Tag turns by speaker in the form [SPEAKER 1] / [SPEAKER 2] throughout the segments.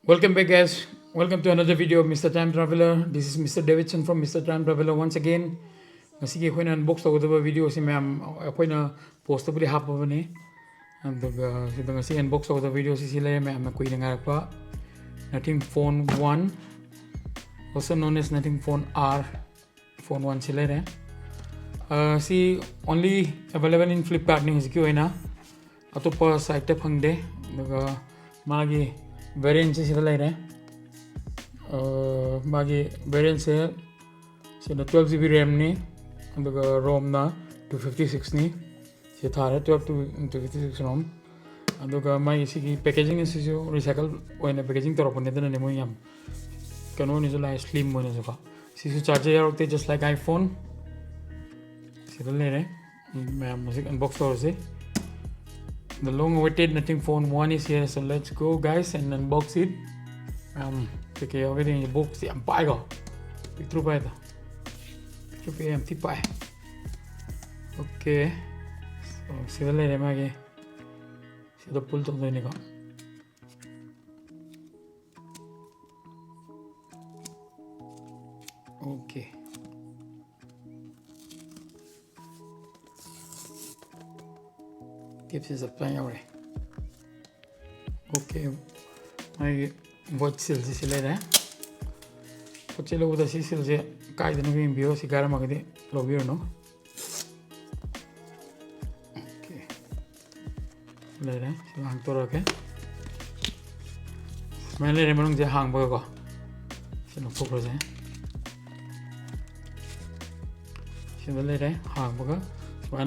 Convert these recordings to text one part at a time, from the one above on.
[SPEAKER 1] Welcome back, guys. Welcome to another video of Mr. Time Traveler. This is Mr. Davidson from Mr. Time Traveler once again. Masigi ko na unbox tawagdaba video si ma'am ako na post buli hapon ni. Ang daga si ngasi unbox tawagdaba video si sila ma'am ko ina nga pa. Nothing phone 1, also known as nothing phone R. Phone 1 sila re. Si only available in Flipkart ni si ko ina. Ato pa site ta phangde. Daga magi variant sila re. Magi variant se sila 12GB RAM ni. And ROM na 256 ni. Si thara 12 to 256 ROM. And my packaging is recycle when packaging to open it and yam. Canon is like slim one as well. See charger just like iPhone. See the later. Music unbox stores. The long awaited nothing phone 1 is here, so let's go guys and unbox it. Okay, everything in the box. I'm buy go. Pick through by the empty pie. Okay. So see the later magi. See the pull to the nigga. Okay. Tips is applying already. Okay. My watch sills is later. What's a low the sills? Kai the new bio, cigar magadi, lobby or no? Okay. Later, so hang to okay. Mainly remember the hang burger. So no focus. So later, hang burger. So I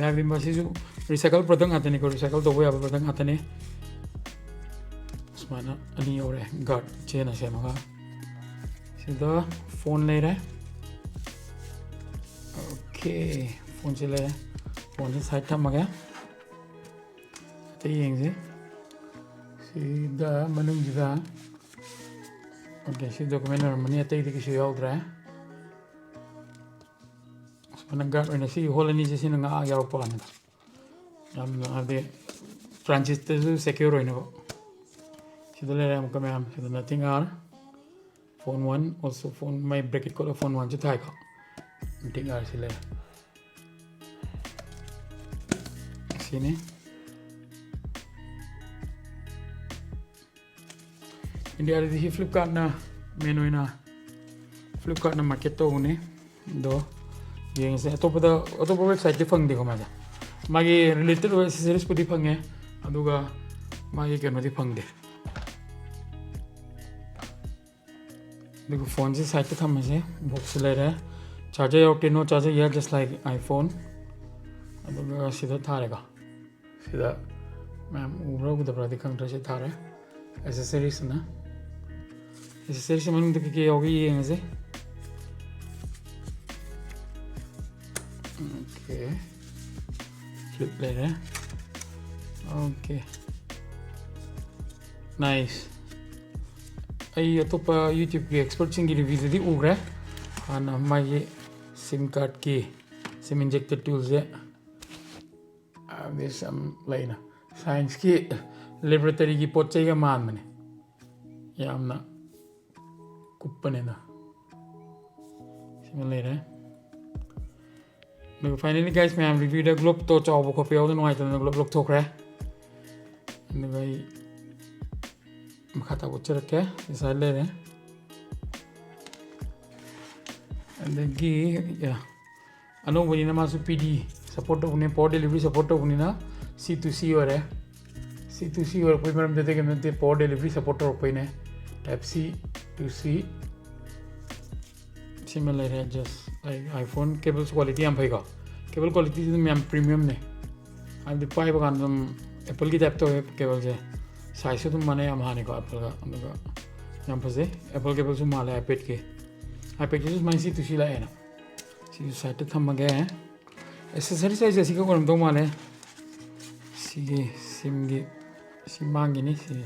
[SPEAKER 1] have been recycle product atani ko recycle to way product atani. So ani ore guard chain ase maga. So the phone later. Okay, phone chile phone side tham maga. See the manung juga. Okay, see document money at the issue out there. Nag-guard na si whole ni si nang aagaw pa kanila. The franchise to secure na ko. Si dala ram kami am si nothing R phone 1 also phone my bracket ko phone 1 ju thai ko. Nothing R sila. Sini. India di Flipkart na menu na Flipkart na market to ne do. Yang saya atau website di fang di kau mana, magi related accessories pun di fang ya, aduga magi kena di fang deh. Dekho phone si site tham se box le raha, charger out no charger here just like iPhone, aduga sida tharega, sida ma'am ubra ko dabra dikhang rase thare, accessories na, accessories manung dekhe ke hogi yang se. Okay, flip later. Okay, nice. I topa YouTube के expert सिंगी reviews दी उग रहा है और हमारे SIM card की SIM injector tools है this like ना science की laboratory की पोच्चे का मान मने या हम ना कुप्पने ना सिम ले रहे हैं. Finally guys, मैं review the globe तो चाव को पे और नॉइस तो globe थोक रहा है. भाई खाता बच्चे रखे इस साइड ले रहे हैं. And then गी या अनु बनी ना मासु PD support तो उन्हें port delivery support तो उन्हें ना C2C और है C2C और कोई मरम देते कि मैं ते port delivery support तो रुपए ने Type C to C similar है just like iPhone cables quality हम भाई का cable quality तो मैं premium ने अब the pipe का हम Apple की type तो cable से size तो माने हम हाने का Apple का यहाँ पर से Apple cable से माले iPad के जो माइंड सी तुझी लाए ना सी साइट तो थम गया है accessory size ऐसी का कौन तो माले सी सिम मांगी नहीं सी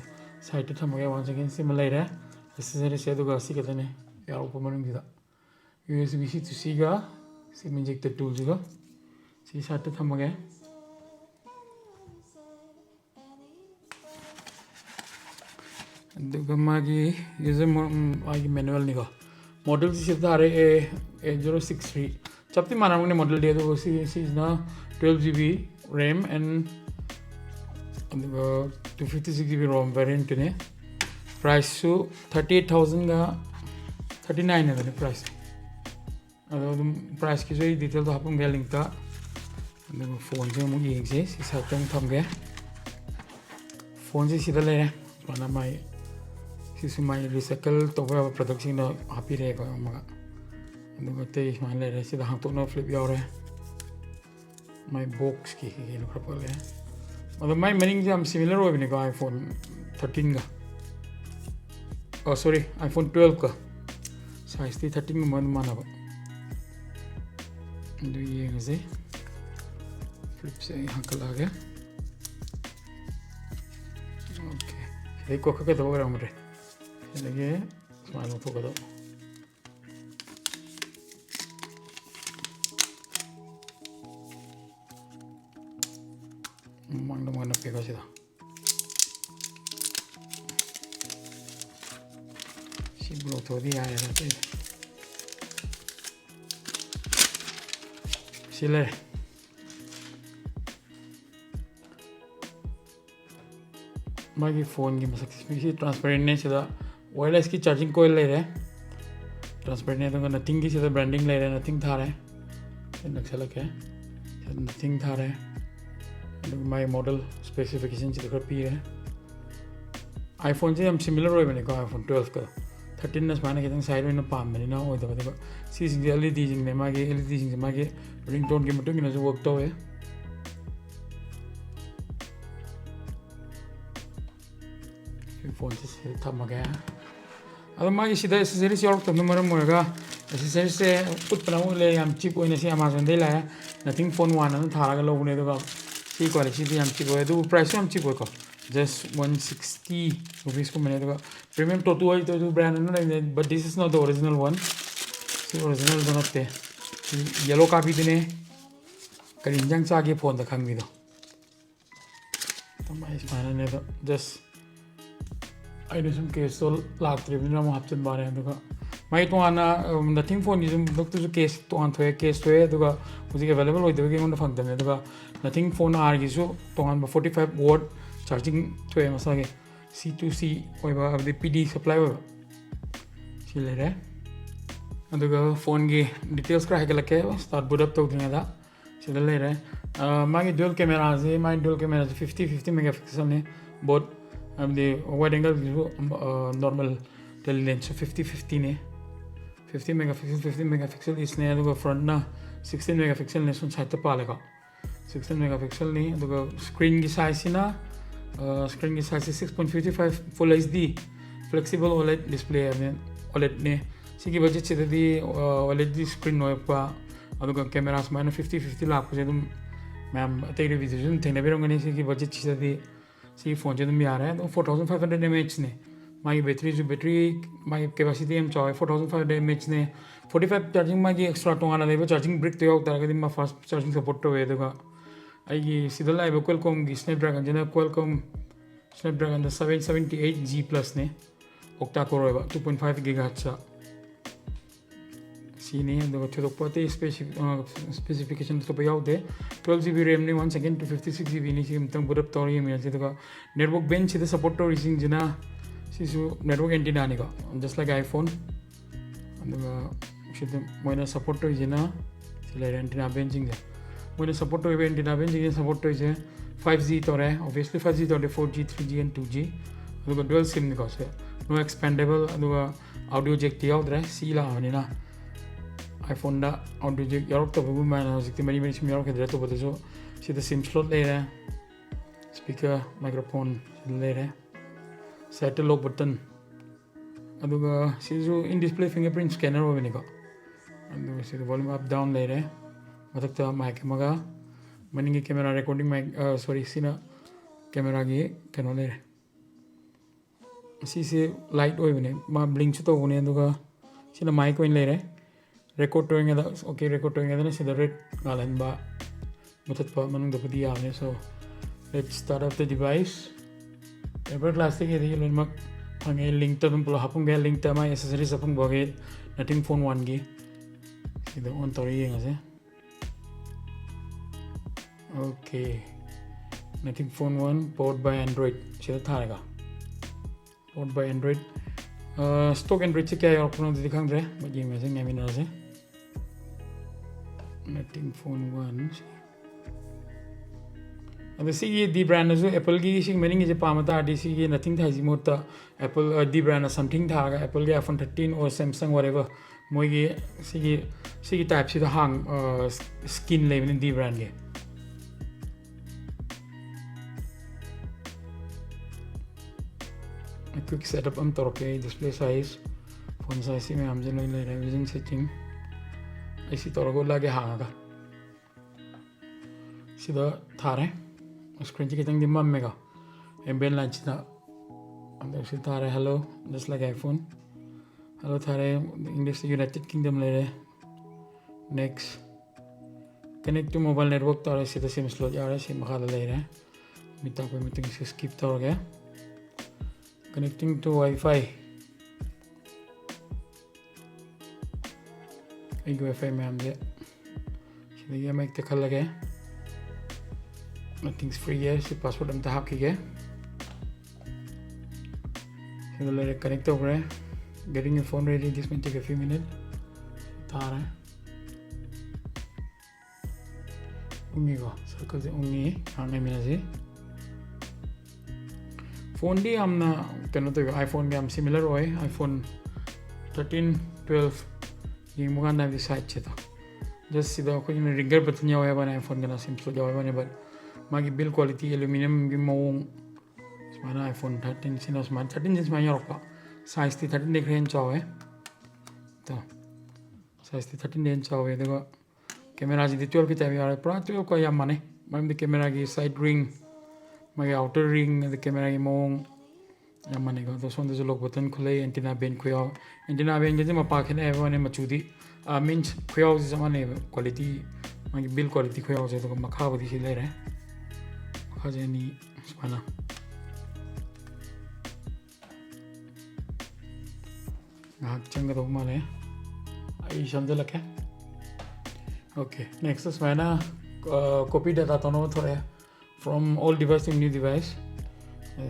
[SPEAKER 1] साइट तो थम गया वहाँ से किन सिम ले रहा है accessory से तो गासी कहते हैं यार ऊपर मरूँ किधर USB-C to C का SIM injector tool juga. Si satu tambah ya. ꯑꯗꯨꯒ ꯃꯥꯒꯤ ꯃꯥꯒꯤ ꯃꯦꯅꯨꯋꯦꯜꯅꯤꯀꯣ ꯃꯣꯗꯦꯜꯁꯤ ꯁꯤꯗ ꯊꯥꯔꯦ A063 ꯆꯞꯇꯤ ꯃꯥꯟꯅꯔꯝꯒꯅꯤ ꯃꯣꯗꯦꯜꯗꯤ ꯑꯗꯨꯒ ꯁꯤꯁꯤꯅ 12GB RAM and ꯑꯗꯨꯒ 256GB ROM ꯚꯦꯔꯤꯌꯟꯠꯅꯤ ꯄ꯭ꯔꯥꯏꯁꯁꯨ 38,000ꯒ 39 ꯍꯥꯏꯕꯅꯤ ꯄ꯭ꯔꯥꯏꯁ ꯑꯗꯣ ꯑꯗꯨꯝ ꯄ꯭ꯔꯥꯏꯁꯀꯤꯁꯨ ꯑꯩ ꯗꯤꯇꯦꯜꯗꯣ ꯍꯥꯞꯄꯝꯒꯦ ꯂꯤꯡꯛꯇ ꯑꯗꯨꯒ ꯐꯣꯟꯁꯦ ꯑꯃꯨꯛ ꯌꯦꯡꯁꯤ ꯁꯤ ꯁꯥꯏꯠꯇ ꯑꯃꯨꯛ ꯊꯝꯒꯦ ꯐꯣꯟꯁꯦ ꯁꯤꯗ ꯂꯩꯔꯦ ꯁꯨꯃꯥꯏꯅ ꯃꯥꯏ ꯁꯤꯁꯨ ꯃꯥꯏ ꯔꯤꯁꯥꯏꯀꯜ ꯇꯧꯕ ꯌꯥꯕ ꯄ꯭ꯔꯗꯛꯁꯤꯡꯗꯣ ꯍꯥꯞꯄꯤꯔꯛꯑꯦꯀꯣ ꯑꯃꯒ ꯑꯗꯨꯒ ꯑꯇꯩ ꯁꯨꯃꯥꯏꯅ ꯂꯩꯔꯦ ꯁꯤꯗ ꯍꯥꯡꯇꯣꯛꯅꯕ ꯐ꯭ꯂꯤꯞ ꯌꯥꯎꯔꯦ ꯃꯥꯏ ꯕꯣꯛꯁꯀꯤ ꯀꯩꯅꯣ ꯈꯔ ꯄꯜꯂꯦ ꯑꯗꯣ ꯃꯥꯏ ꯃꯅꯤꯡꯁꯦ ꯌꯥꯝ ꯁꯤꯃꯤꯂꯔ ꯑꯣꯏꯕꯅꯤꯀꯣ iPhone 13ꯒ ꯁꯣꯔꯤ iPhone 12ꯒ ꯁꯥꯏꯖꯇꯤ 13ꯒꯨꯝꯕ ꯑꯗꯨꯝ ꯃꯥꯟꯅꯕ ꯑꯗꯨ ꯌꯦꯡꯉꯁꯤ ꯐ꯭ꯂꯤꯞꯁꯦ ꯑꯩ ꯍꯥꯡꯀꯠꯂꯛꯑꯒꯦ ꯑꯣꯀꯦ ꯁꯤꯗꯩ ꯀꯣꯛꯈꯠꯀꯗꯕ ꯑꯣꯏꯔꯝꯗ꯭ꯔꯦ ꯁꯤꯗꯒꯤ ꯁꯨꯃꯥꯏꯅ ꯂꯧꯊꯣꯛꯀꯗꯕ ꯃꯃꯥꯡꯗ ꯑꯃꯨꯛ ꯅꯞꯄꯦꯀꯣ ꯁꯤꯗ ꯁꯤꯕꯨ ꯂꯧꯊꯣꯛꯑꯗꯤ ꯌꯥꯔꯦꯗ ꯑꯇꯩꯗꯤ ꯁꯤ ꯂꯩꯔꯦ मागी फोन की मसक ट्रांसपेरेंट ने सिदा वायरलेस की चार्जिंग कोयल ले रहे ट्रांसपेरेंट ने तो नथिंग की सिदा ब्रांडिंग ले रहे नथिंग था रहे नक्सलक है नथिंग था रहे माई मॉडल स्पेसिफिकेशन से खर पी है आईफोन से हम सिमिलर हो बने को आईफोन 12 का 13 ने स्माना खितंग साइड में पाम बने ना होय दबा सी सिंग एलईडी सिंग ने मागे एलईडी सिंग मागे रिंगटोन की मतुंग ने जो वर्क तो है फोन से थमगे अब मागी सिदा एक्सेसरीज यार तब मरम मोरगा एक्सेसरीज से पुटपना ले हम चीप ओइने से अमेज़न दे लाया नथिंग फोन 1 न थारागा लोगने दगा सी क्वालिटी हम चीप ओय दु प्राइस हम चीप ओय को just 160 rupees को मैंने दगा प्रीमियम टोटो ओय तो ब्रांड न but this is not the original one see original दो नते येलो कॉपी दिने करी इंजंग चागे फोन द खंग बिदो तो माइस माने ने तो just I some case so lactrip in a hapton bar and my one nothing for you look to the case to on to a case to a was available with the game on the function nothing phone argues so to on 45 watt charging to a masage C2C over the PD supply she later and the phone details crack like start boot up talking that she later my dual cameras my dual cameras 50 megapixel both the wide angle view normal lens 50 ne 50 megapixel is ne aduga front na 16 megapixel ne sun side ta palega 16 megapixel ni aduga screen gi size na screen gi size 6.55 full HD flexible OLED display ne OLED ne sigi budget se di OLED screen no pa aduga cameras mana 50 lakh je dum ma'am atei revision thene berongani sigi budget se di C phone से तुम यार है तो 4500 mAh ने माई battery my capacity हम चाहे 4500 mAh ने 45 charging मागी एक्स्ट्रा टोंगाना लेबो चार्जिंग ब्रिक तो याव तारगदी मा फास्ट चार्जिंग सपोर्ट तो वेदगा आइगी सिदा लाइव क्वालकॉम की स्नैपड्रैगन जना क्वालकॉम स्नैपड्रैगन 778G+ ने ऑक्टा कोर होगा 2.5 GHz सीने दो तो पते स्पेसिफिकेशन तो याव दे 12GB RAM ने 1 second to 56GB नि सिम तंग बुरप तोरी में से तो नेटवर्क बेंच से सपोर्ट तो रिसिंग जना सिसु नेटवर्क एंटीना ने का जस्ट लाइक आईफोन अंदगा शिद मोइना सपोर्ट तो जना सिले एंटीना बेंचिंग दे मोइना सपोर्ट तो एंटीना बेंचिंग सपोर्ट तो जे 5G तो रे ऑब्वियसली 5G तो 4G 3G and 2G अंदगा dual SIM ने का से नो एक्सपेंडेबल अंदगा ऑडियो जैक याव दे सी ला हनिना iPhone da audio jack yarok to bu man hojik mari mari sim yarok hedra to bodo sida sim slot le raha speaker microphone le raha set lock button aduga sisu in display fingerprint scanner ho bani ko aduga sida volume up down le raha mathakta mic maga maningi camera recording mic sorry sina camera gi kano le raha sisi light oi bani ma blink chu to bani aduga sina mic oin le raha record doing it okay record doing it is the red galan ba mutat pa manung da padi aane so let's start up the device ever plastic edi len mak Pange link to pulo hapung ge link to my accessories apung boge nothing phone 1 gi sida on tori ngase okay nothing phone 1 powered by android sida tharega powered by android stock android se kya yor puno dikhang re baji me se ngami na se nothing phone 1 and the brand is Apple ki isi meaning is pamata DC ki nothing thaji mota Apple the brand something thaga Apple ki iPhone 13 or Samsung whatever moi ki si type si the hang skin level in the brand ge a quick setup am torke display size phone size me am jeno le revision setting isi torgo lage hanga sida thare screen ki tang dimam mega ambient light na andar se thare hello just like iPhone hello thare English United Kingdom le next connect to mobile network thare se the sim slot yara sim khala le re mita ko meeting se skip thore connecting to Wi-Fi एक Wi-Fi में हम जे ये मैं एक तक लगे nothing's free है सिर्फ पासवर्ड हम तहाक की है ये ले connect over है getting your phone ready this may take a few minutes तार है उंगी को सर्कल से उंगी आने मिला से phone दी हम ना कहने तो iPhone के हम similar होए iPhone 13 12 ये मुकान ना भी साइड चेता just सीधा कोई में रिंगर बतनिया होया बना iPhone का ना simple जावा बने but मागी build quality aluminum की मोंग स्माना iPhone 13 सिना स्माना 13 जिस माया रखा size थी 13 देख रहे हैं चाहे तो size थी 13 इंच चाहे देखो कैमरा जी 12 की टाइम यार पूरा 12 को या माने मैं कैमरा की side ring मागे outer ring the camera की मोंग या माने को तो सोंदे जो लोग बटन खुले एंटीना बेन खुया एंटीना बेन जैसे मपा खेने है वो ने मचूदी मीन्स खुया उस ज़माने क्वालिटी मागी बिल्ड क्वालिटी खुया उसे तो मखा बदी से ले रहे खाजे नी स्पाना हाँ चंगा तो माले आई शब्द लगे okay next स्पाना copy data तो नो थोड़े from old device to new device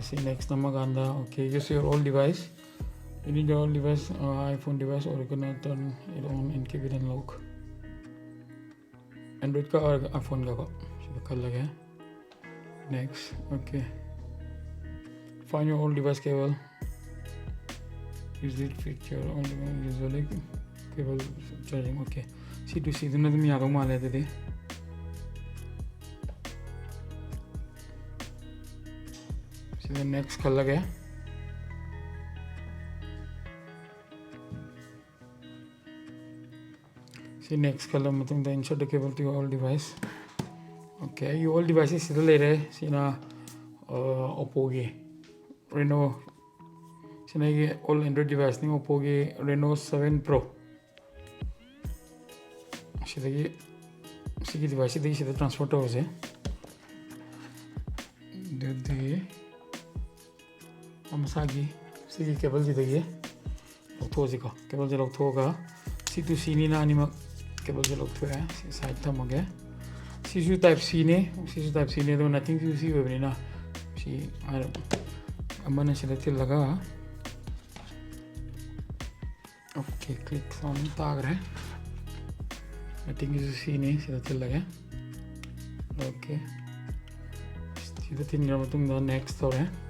[SPEAKER 1] see next namaganda okay use your old device you need your old device iPhone device or you can turn it on and keep it in lock Android का और iPhone का तो कर लगे next okay find your old device cable use this feature only usually cable charging okay C2C तो ना तुम याद हो मान लेते थे the next color गया see next color मतलब the insert the cable to your old device okay your old device is सीधा ले रहे सी ना Oppo के Reno सी ना ये old Android device नहीं Oppo के Reno 7 Pro सीधा ये सी की device सीधा transfer तो हो जाए दे amsagi sigi cable ji degi lokto ji ko cable ji lokto ga C2C ni na ni ma cable ji lokto hai side tha mage C2 type C ne do nothing to see we na si amana select laga okay click on tag rahe nothing to see ne select laga okay सीधा 3 ग्राम तुम the next हो रहा है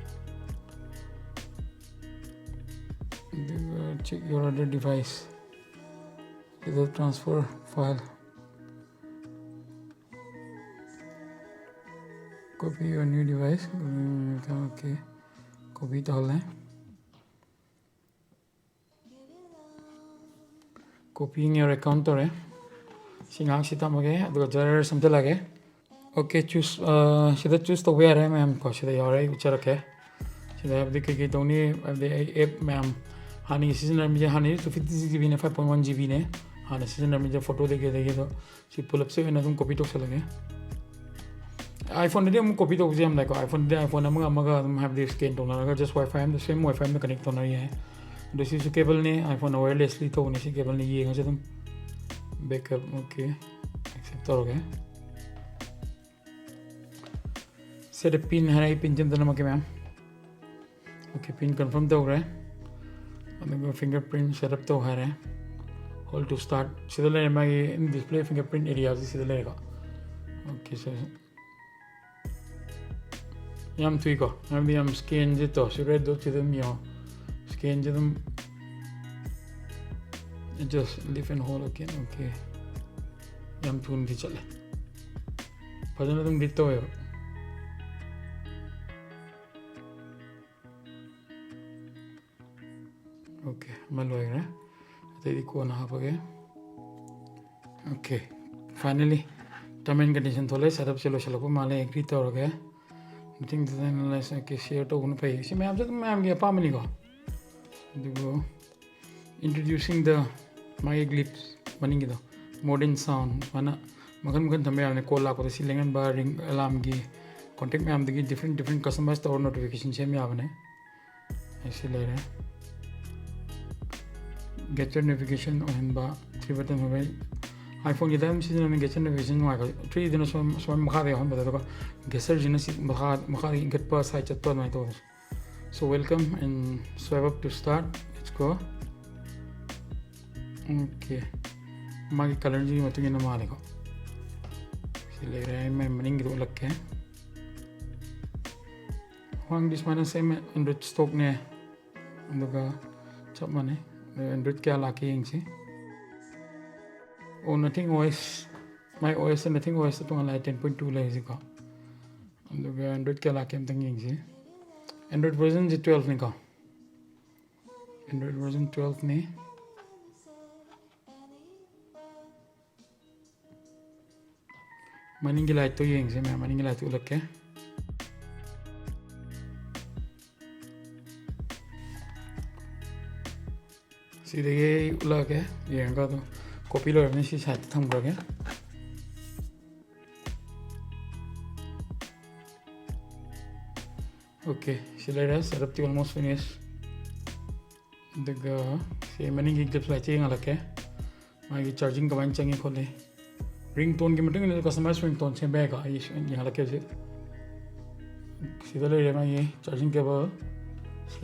[SPEAKER 1] check your other device either transfer file copy your new device okay copy तो हल है copying your account तो रहे सिंगांग सीता मगे अदुगा जरा समझ लगे okay choose सीधा choose तो वे रहे मैं हमको सीधा यार है उच्चार रखे सीधा अब देखे कि तो नहीं अब दे ऐप में हम हानि सीजन में हानि 256 GB ने 5.1 GB ने हानि सीजन में जब फोटो देखे तो सी पुल अप से ना तुम कॉपी तो चलेंगे iPhone did copy to them like iPhone among have this skin to just Wi-Fi the same Wi-Fi the connect on this is a cable ni iPhone wirelessly to ni cable ni ye ngajam backup okay accept okay set a pin hai pin jam dana make ma'am okay pin confirm to hai and fingerprint setup to hai hold to start sidale my display fingerprint area sidale okay so yam tuiko yam scan jito si red dot chidam yo scan jidam just leave and hold again okay yam tun di chale phajana dum dito yo okay malo hai tedi ko na hapage okay finally term and condition thole setup chalo chalo ko male agree to roge I think the analyze okay share to one pay see ma'am just ma'am ge family ko introducing the my clips maning gido modern sound mana magan thambe amne call la ko si lengan ba ring alarm gi contact me am the different customized or notification se me avne aise le rahe get your navigation on ba 3 button mobile iPhone gidam season and get your navigation wa 3 dina so makha de hon bada ko geser jina si makha get pa site chat pa mai to so welcome and swipe up to start let's go okay magi color ji matu gina male ko sile rai mai maning ro lakke hang this mana same Android stock ne anduga chap mane Android kya la ke ing si oh nothing OS my OS and nothing OS to online 10.2 la is ko anduga Android kya la ke am tanging si Android version 12 ni ko Android version 12 ni maning light to yeng se maning light to lakke si de ula ke yeng ka to copy lo ni si site tham ga ke okay si la setup ti almost finished the si maning gi clips la ching ala ke magi charging ka ban changi khole ringtone ki meeting ne customize ringtone se bag ai यहाँ लगे से सीधा ले रहे हैं ये charging cable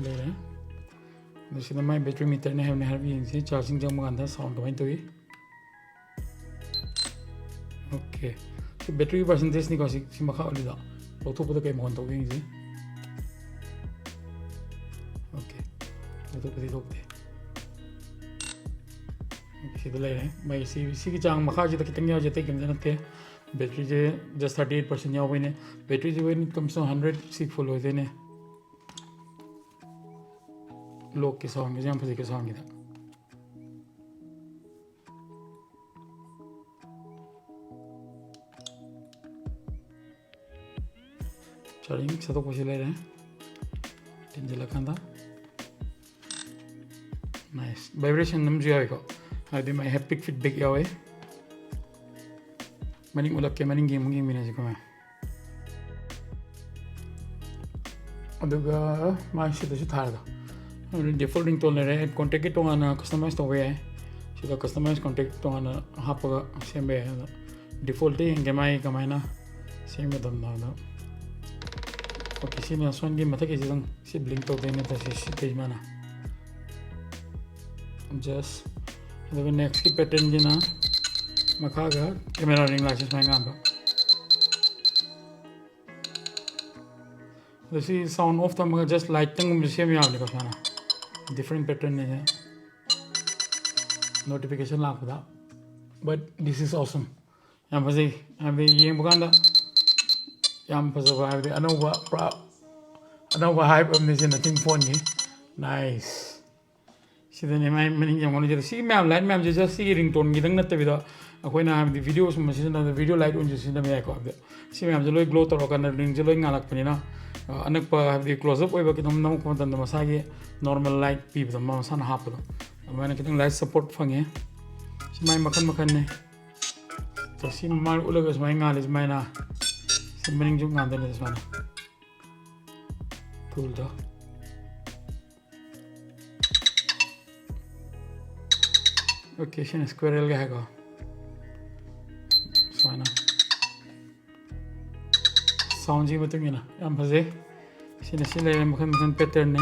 [SPEAKER 1] ले रहे हैं सीधा मैं battery meter ने है भी इनसे charging जब मंगाता है sound कमाई तो ये okay so battery percentage नहीं कौन सी मखा वाली था वो तो पता कहीं मोहन तो गई इनसे okay वो तो पता लोग थे सीधा ले रहे हैं मैं इसी की चांग मखा जितना कितने या जितने कितने नते बैटरी जे just 38% या हुए ने बैटरी जो है कम से 100 सी फुल होते ने लोग के सॉन्ग जहाँ पर के सॉन्ग इधर चार्जिंग से तो कुछ ले रहे हैं टेंजल लगा नाइस वाइब्रेशन नम जो है को I my haptic feedback yawe maning ulak ke maning game mina ji ko ma aduga ma shi da thar da default ringtone le re contact ke to ana customize to we shi da customize contact to ana hapaga sembe default ge mai kamai na sembe dam na da okay si na son ge mata ke jidang si blink to de ne ta si page mana just the next की pattern जी ना मखा का camera ring glasses में Gamba जैसे sound off था मगर just light तंग मिलसे में आपने का different pattern नहीं है notification लाख था but this is awesome यहाँ पर जी यहाँ पे ये बुकान था यहाँ पर सब आए थे अनोवा hype अपने से nothing phone ये nice सीधे मैं मैंने जब मैंने जैसे मैम लाइट मैम जैसे सी रिंगटोन की दंग नत्ते बिदा अकोई ना हम वीडियो उसमें सीधे ना वीडियो लाइट उन जैसे ना मैं आएको अब सी मैम जलोई ग्लो तो रोका ना रिंग जलोई गालक पनी ना अनक पर हम क्लोजअप ओए बाकी तुम नमक में तंदम मसागे नॉर्मल लाइट पी बिदा मसान हाफ बिदा मैंने कितने लाइट सपोर्ट फंगे सी मैं मखन ने तो सी मार उलग इस मैं गाल इस मैं ना Maning jung ngandar this one. Cool though. Okay, she squirrel ga hai Fine. Sound ji batung ina. Am bhaze. Sila makan pattern ne.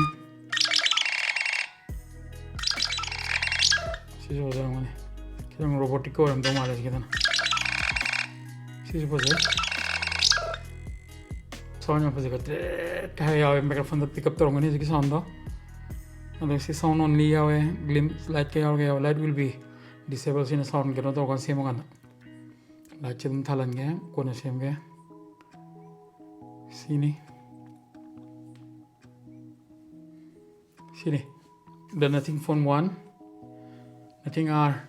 [SPEAKER 1] She's also one. Kitang robotic or am do mala jidan. She's bhaze. Sound am bhaze ka. Kaya yawe microphone da pick up to rongani jiki sound da. And this sound only yawe glimpse light kaya yawe light will be disabled in sound kano to kan same kan. Light chidum thalan ge kona same ge. Sini. The nothing phone 1, nothing R.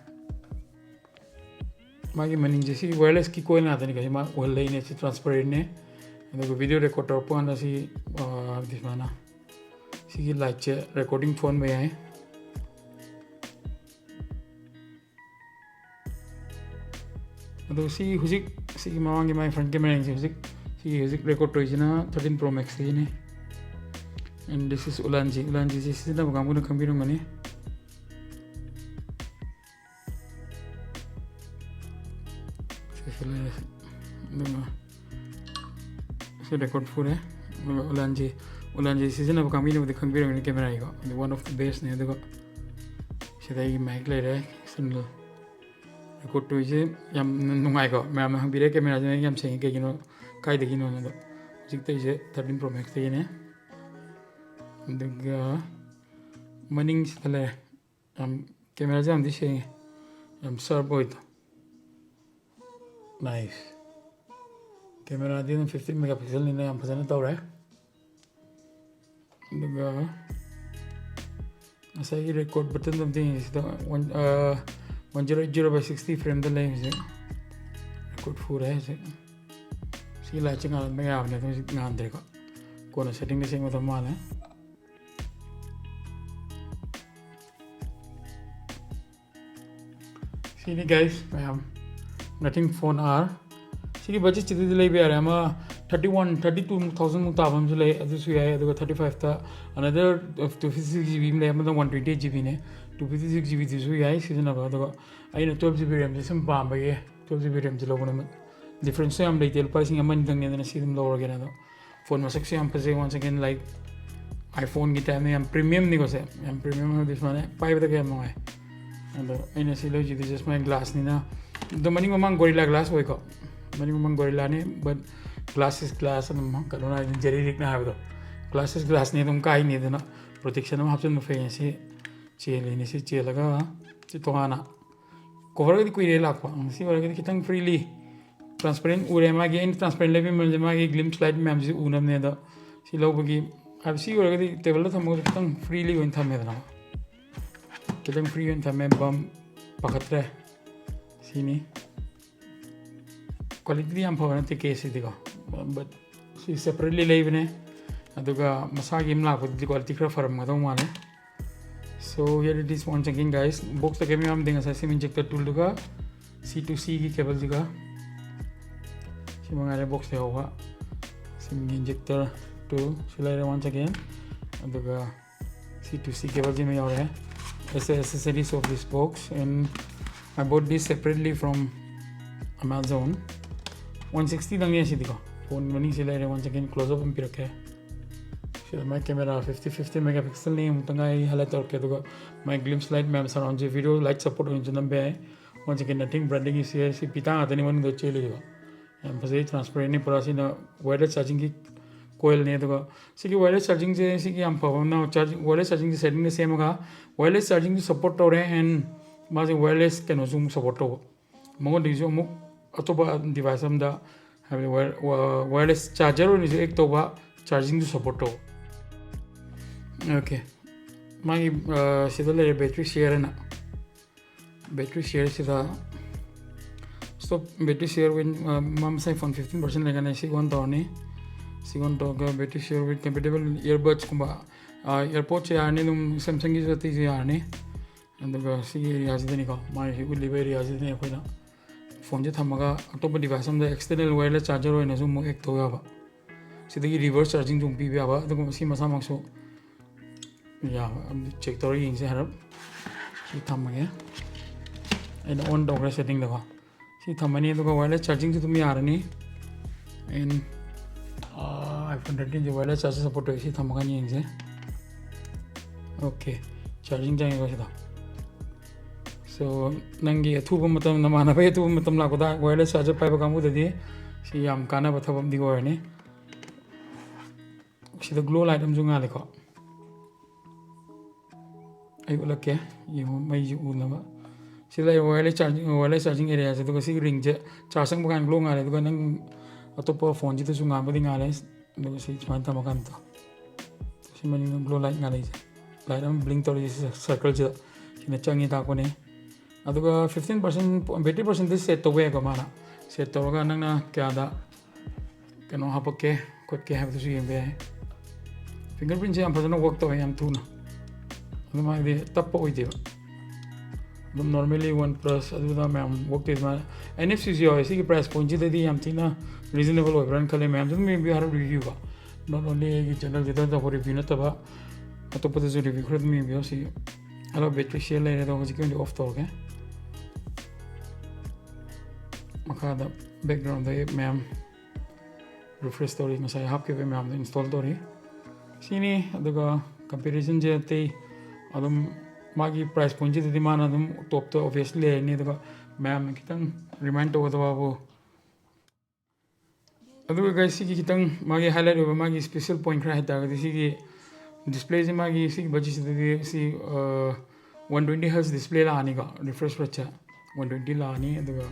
[SPEAKER 1] Magi maning jesi wireless ki coil na tani kasi ma wala ini si transparent ne. And the video recorder po anda si this mana. Si light che recording phone में आए. तो सी हुजिक सी मांगे my front camera C हुजिक record तो Izna 13 Pro Max ही ने. And this is Ulanji this is the I'm going to come here money. So record for Ulanji this is the coming with the computer camera one of the best near the should I make later single record to yam no my god mam be camera yam saying you know kai the kino no 13 Pro Max the maning sitale camera jam this sharp boy nice camera din 15 megapixel ni am phasana taw ra the asai record button something is the 100 by 60 frame the lens record for hai see la chinga me aapne to ngan dekho kona setting the same with mal hai. See guys, nothing phone R. See budget chiti delay be arama 32,000 mutabam jule this way 35 ta another 256 GB le 128 GB ne 256 GB this way season about I know 12 GB RAM some bomb by 12 GB RAM jilo difference am detail pricing am dang ne see them lower again phone ma section am pase once again like iPhone ki time am premium ni ko se am premium this one 5 the game hai. And in a silo, this is my glass. Nina, the money among Gorilla glass wake up. Money among Gorilla, but glass is glass and Kadona Jerry Rick Navado. Glass is glass, needum kai need protection of Hapson Fancy, Chill in a Chilaga, Chitohana. Cover the Quirella, see what I get freely. Transparent, Urema again, transparent living Magi glimpse light mamsi unam nether. See Lobagi. I've seen already table of the freely when Tamedana. Getting free and time bum pakatre sini quality am phavanati case diga but she separately live ne aduga masagi imla the quality kra farm ngado male. So here it is once again guys box the camera am denga sim injector tool duga C2C ki cable diga simangare box de hoga sim injector to silai once again aduga C2C cable ji mein aur hai. As the accessories of this box, and I bought this separately from Amazon. 160 lang yan siya phone money sila once again close up ang pirake. So my camera 50 megapixel ni mutangay halat or kedo my glimpse light ma'am surround video light support ho junam be once again nothing branding is here si pita atani man do chele go. And base transparent ni pura si na wireless charging ki coil ne to see wireless charging se see am na charge wireless charging setting the same ga wireless charging support to and mas wireless can zoom support to mo dijo mo atoba device am da have wireless charger or ek to ba charging support to okay my sidale battery share na battery share sida stop battery share when mam say phone 15% lega na si gon to ni Second dog battery share with compatible earbuds kumba airpods yaarne dum Samsung ki jati yaarne and the see riyazi deni ko my will be riyazi deni koina phone je thamaga atopa device amda external wireless charger oina su mo ek to ya ba sidagi reverse charging jung pi ba adugo si masa makso ya check tori ing se harap si thamage and on dog setting da ba si thamani adugo wireless charging ju tum yarani and iPhone 13 je wireless charger support si thamaga ni ing se okay charging jang ko sida so nangi athuba matam namana ba athuba matam la ko da wireless charger pai ba kamu dadi si yam kana ba thabam di go ne si the glow light am junga le ko ai ulake ye mai ju una ba si la wireless charging area se to si ring je charging ba kan glow nga le to nang atopa phone ji to junga ba di nga le do si chan ta ma kan to si mani glow light nga le light am blink to circle je si changi ta ko ne aduga 15% 20% this set to we ko mana set to ga nang na kya da kano hapake kot ke have to see be fingerprint jam phajana work to am tu na ma de tappo oi de normally OnePlus aduda ma'am work is ma NFC jo isi ki price point ji de am tina reasonable oi brand khale ma'am me bi har review ba not only ki channel jeta to review na ta ba to pata jo review khred me bi si alo battery share le to ji ki off to ke makada background de ma'am refresh story masai hap ke ma'am install tori sini aduga comparison je te adum magi price point je de mana adum top to obviously ni aduga ma'am kitang remind to da babu aduga guys sigi kitang magi highlight over magi special point kra heta ga sigi display je magi sigi baji se si 120 Hz display la ani ga refresh racha 120 la ani aduga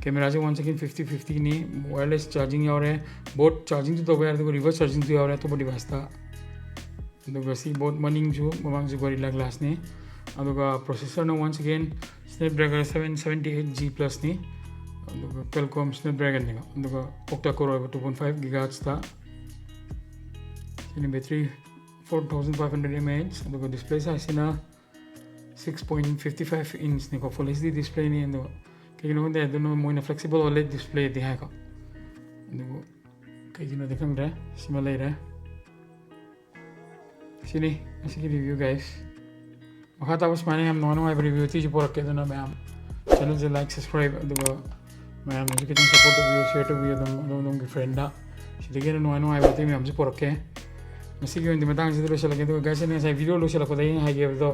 [SPEAKER 1] camera se once again 50-50 ni wireless charging yaure both charging to where the reverse charging to yaure to device ta aduga si both morning ju mamang ju gorilla glass ni aduga processor na once again Snapdragon 778G plus ni aduga Qualcomm Snapdragon ni aduga octa core 2.5 GHz ta ini battery 4500 mAh aduga display size na 6.55 inch ni ko full HD display ni aduga kayino de dono moina flexible OLED display di ha ko adugo kayino de kang re sima lai re sini asiki review guys makata was mane am no review ti por ke dona ma'am channel je like subscribe adugo ma'am je kitang support video share to video dom ki friend da sidege no ai bati ma'am je por ke masigi ndi matang je lo shala ke do guys ne sai video lo shala ko dai ha ge do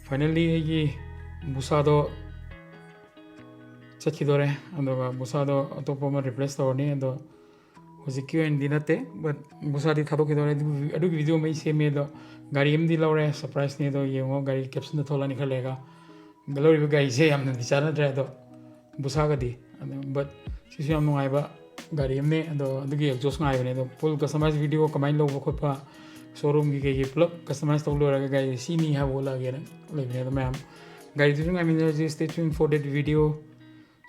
[SPEAKER 1] finally gi busado chakidore aduga busado atopo ma replace tawni ado hojiki endi nate but busadi thadokidore adu video mai seme do gari em di lore surprise ni do yengo gari caption da tholani khalega galori gari se amna di chana dre do busaga di but sisi am ngai ba gari em ne ado adugi exhaust ngai bane do full customize video kamai lo ko pa showroom gi plug customize to lo ra gari sini ha bola ge na le bane do ma'am gari tu ngai min stay tuned for that video.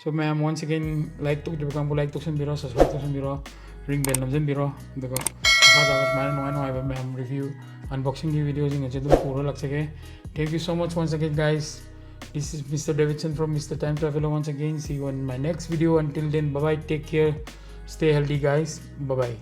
[SPEAKER 1] So ma'am once again like to some biro subscribe to some biro ring bell nam biro देखो खाता बस मैंने नया नया ma'am review unboxing की videos इंगे चलो पूरा लग सके. Thank you so much once again guys. This is Mr. Davidson from Mr. Time Traveler once again. See you in my next video. Until then, bye bye. Take care. Stay healthy guys. Bye bye.